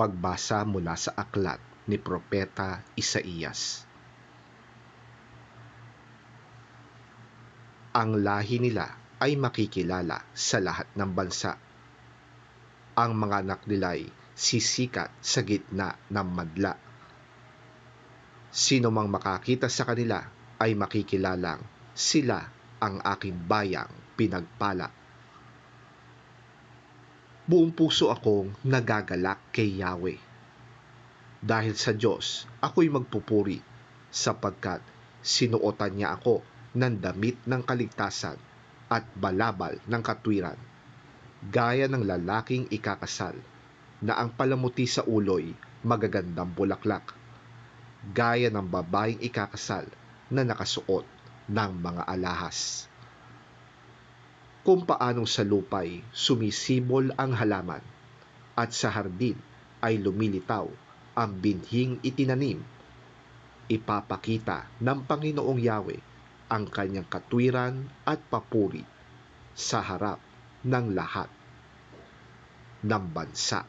Pagbasa mula sa aklat ni Propeta Isaías. Ang lahi nila ay makikilala sa lahat ng bansa. Ang mga anak nila'y sisikat sa gitna ng madla. Sino mang makakita sa kanila ay makikilalang sila ang aking bayang pinagpala. Buong puso akong nagagalak kay Yahweh. Dahil sa Diyos, ako'y magpupuri sapagkat sinuotan niya ako ng damit ng kaligtasan at balabal ng katwiran, gaya ng lalaking ikakasal na ang palamuti sa ulo'y magagandang bulaklak, gaya ng babaeng ikakasal na nakasuot ng mga alahas. Kung paanong sa lupa'y sumisibol ang halaman at sa hardin ay lumilitaw ang binhing itinanim, ipapakita ng Panginoong Yahweh ang kanyang katwiran at papuri sa harap ng lahat ng bansa.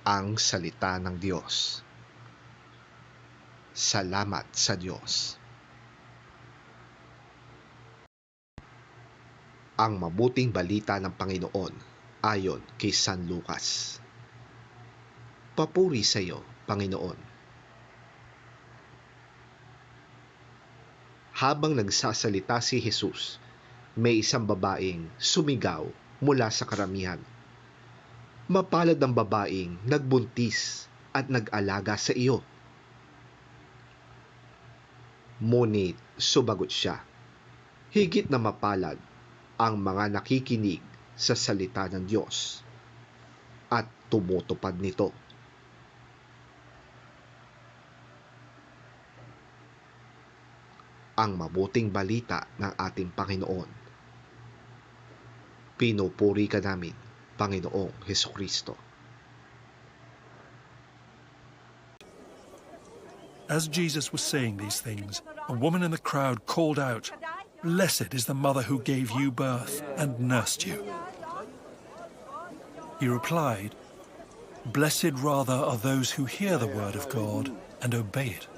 Ang salita ng Diyos. Salamat sa Diyos. Ang mabuting balita ng Panginoon ayon kay San Lucas. Papuri sa iyo, Panginoon. Habang nagsasalita si Jesus, may isang babaeng sumigaw mula sa karamihan. Mapalad ang babaeng nagbuntis at nag-alaga sa iyo. Ngunit sumagot siya, higit na mapalad ang mga nakikinig sa salita ng Diyos at tumutupad nito. Ang mabuting balita ng ating Panginoon. Pinupuri ka namin, Panginoong Hesukristo. As Jesus was saying these things, a woman in the crowd called out, "Blessed is the mother who gave you birth and nursed you." He replied, "Blessed rather are those who hear the word of God and obey it."